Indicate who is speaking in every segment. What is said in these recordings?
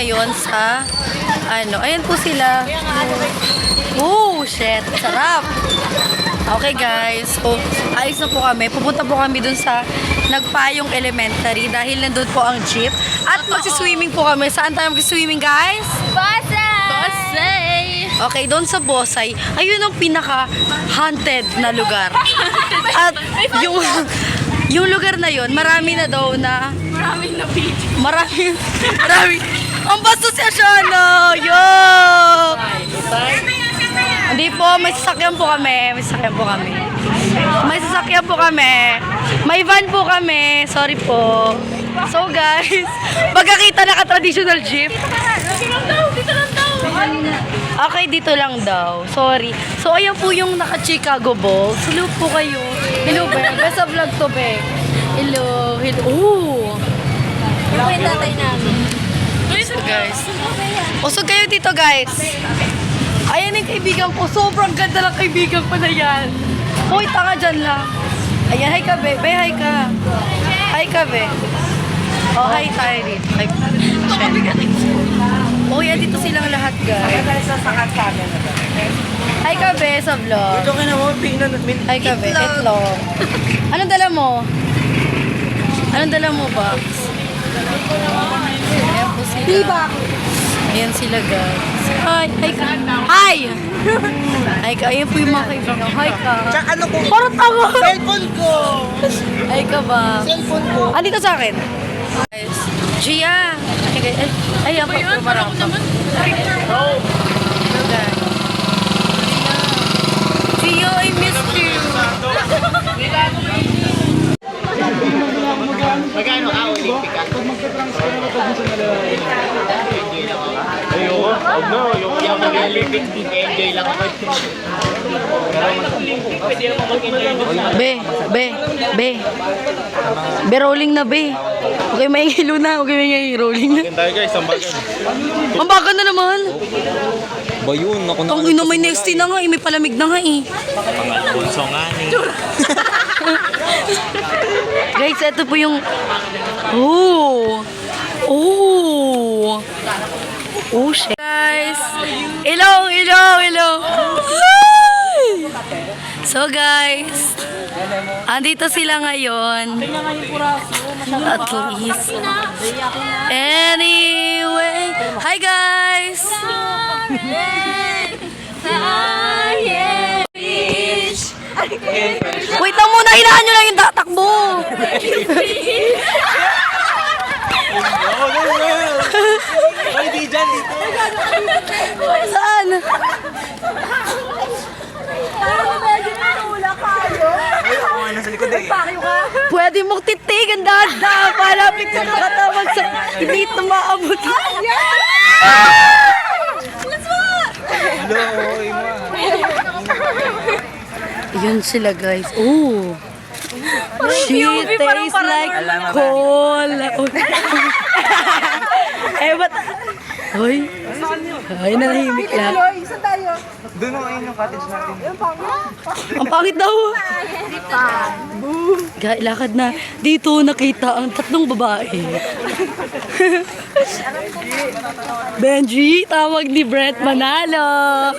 Speaker 1: ngayon sa, ayan po sila. Oh, shit. Sarap. Okay guys, so ayos na po kami. Pupunta po kami dun sa Nagpayong Elementary dahil nandun po ang jeep. At magsiswimming po kami. Saan tayo magsiswimming guys?
Speaker 2: Bosay!
Speaker 1: Okay, doon sa Bosay, ayun ang pinaka-haunted na lugar. At yung lugar na yun, marami na daw na...
Speaker 2: Maraming na beach.
Speaker 1: Marami. Ang bastos siya siya, no? Yo! Hindi po, may sasakyan po kami. May van po kami. Sorry po. So guys, pagkakita naka-traditional jeep.
Speaker 2: Dito lang daw.
Speaker 1: Okay, dito lang daw. Sorry. So, ayan po yung naka-Chicago Bulls. Hello po kayo. Hello, Be. Best of vlog to, Be. Hello. Ooh.
Speaker 2: Ano yung tatay namin?
Speaker 1: So, guys. Usog kayo dito, guys. Ayan yung kaibigan ko. Sobrang ganda ng kaibigan ko na yan. Hoy, tanga dyan lang. Ayan, hi ka, Be. Be, hi ka. Hi ka, Be. Oh, hi tayo dito. Oh, yan, dito silang lahat, guys. Hi ka, Be, sa vlog.
Speaker 3: Ito ka na mo,
Speaker 1: Hi ka, Be. Itlog. Anong dala mo? Anong dala mo, Box? Ayan po sila. Ayan sila, guys. Hi! Hi ka! Hi! Hi ka! Ayan po yung mga kaibigan. Hi ka!
Speaker 3: Tsaka ano ko?
Speaker 1: Parang tawa!
Speaker 3: Cellphone ko!
Speaker 1: Hi ka ba?
Speaker 3: Cellphone ko!
Speaker 1: Dito sa akin. Guys. Gia! Ayan po. Marami. Gia, I missed you!
Speaker 3: Magkano ka? Olympic ka? Ayoko. Yung mag-Olympic, enjoy lang ako.
Speaker 1: Be, rolling na, Be. Okay, may hilo na. Okay, may rolling na.
Speaker 4: Tayo guys, tambagan.
Speaker 1: Ang baga na naman.
Speaker 4: Ba yun? Ako na.
Speaker 1: Ang ino, may next na nga eh. May palamig na nga eh.
Speaker 4: Mga bulso nga ni.
Speaker 1: Guys, ito po yung... Oh! Shit. Guys, hello! So guys, andito sila ngayon. At least. Anyway, hi guys! Wait lang muna, hinahan nyo lang yung takbo.
Speaker 3: Ay, di dyan dito.
Speaker 1: Saan?
Speaker 3: Ako nasa likod eh.
Speaker 1: Pwede mong titigan dada. Palapit ka nakatawag sa... Hindi ito maabot. Yun sila guys. Oh. She tastes like cola. Ba't? Hoy. Ay, nanahimik lang.
Speaker 3: Doon mo ayun yung cottage natin.
Speaker 1: Ang pangit daw. Lakad na. Dito nakita ang tatlong babae. Benji, tawag ni Brent Manalo.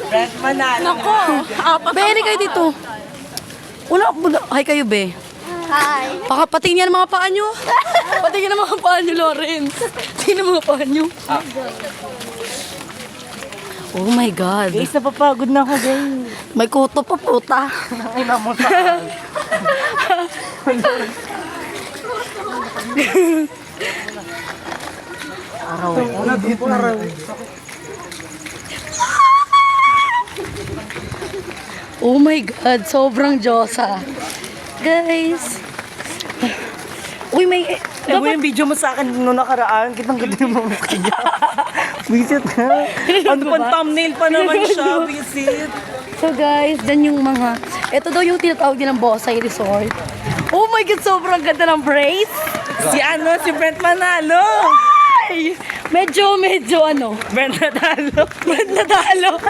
Speaker 3: Brent Manalo.
Speaker 1: Be, kayo dito. Hi kayo, Be.
Speaker 2: Hi.
Speaker 1: Patingin ang mga paa nyo. Patingin ang mga paa nyo, Lawrence. Tingnan ang mga paa nyo. Oh my God.
Speaker 3: Guys, napapagod na ako, guys.
Speaker 1: May kuto pa, puta.
Speaker 3: Ina mo sa... Araw. Araw.
Speaker 1: Oh my God, sobrang Diyosa. Guys. Uy, may...
Speaker 3: Alam mo yung video mo sa akin noong nakaraan, kitang-kita mo sa kanya. Visit na. Ano pang thumbnail pa naman siya, visit.
Speaker 1: So guys, dyan yung mga... Ito daw yung tinatawag nilang Bosay Resort. Oh my God, sobrang ganda ng brace.
Speaker 3: Si Brent Manalo.
Speaker 1: Ay! Medyo ano?
Speaker 3: Brent Nadalo.
Speaker 1: Brent Nadalo.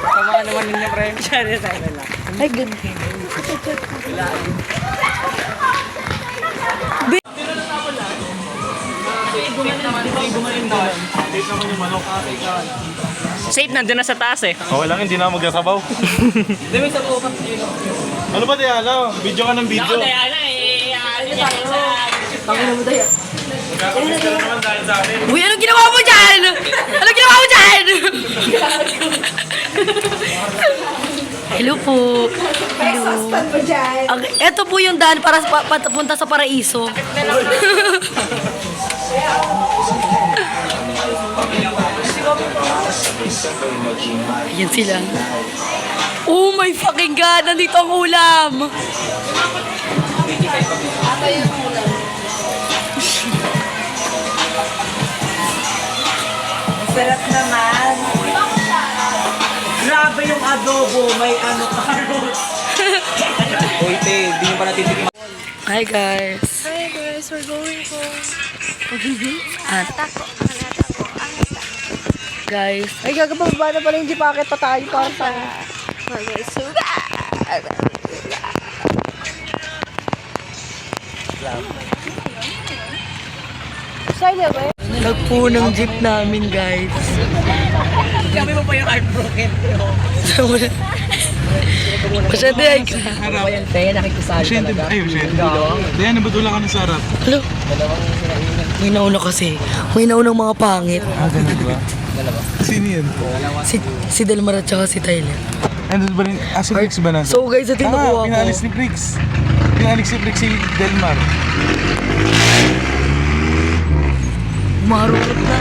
Speaker 3: Tama naman ninyo, Brent. Siya rin tayo lang.
Speaker 1: Ay, good.
Speaker 3: Safe, nandun na sa taas eh.
Speaker 5: Okay lang, hindi na ako magsasabaw. Ano ba Diana? Video ka ng video.
Speaker 1: Uy, anong ginawa mo dyan? Anong ginawa mo dyan? Hello po. Hello. Ito po yung daan para papunta sa paraiso. Ayan sila. Oh my fucking God! Nandito ang ulam!
Speaker 3: Sarap naman. Grabe yung adobo, may ano carrots.
Speaker 4: Uy, te, di nyo pa natitikman.
Speaker 1: Hi guys.
Speaker 2: Hi guys, we're going home.
Speaker 1: At guys,
Speaker 3: Ay, gagababa na pala yung jipakit pa tayo para sa...
Speaker 1: nagpo ng jeep namin guys.
Speaker 3: Kami mo pa yung heartbroken.
Speaker 1: Masyado yan ka.
Speaker 5: Ayun, shit. Diana, ba't wala ka na sa harap?
Speaker 1: Hello? May nauna kasi. May naunang mga pangit.
Speaker 5: Ah, ganun ba? Sino yan?
Speaker 1: Si Delmar at saka si Tyler.
Speaker 5: Andun ba rin? Ah, si Brix ba nasa?
Speaker 1: So guys, ito yung nakuha ko.
Speaker 5: Pinalis ni Brix. Pinalis si Brix si Delmar.
Speaker 1: Marunod na.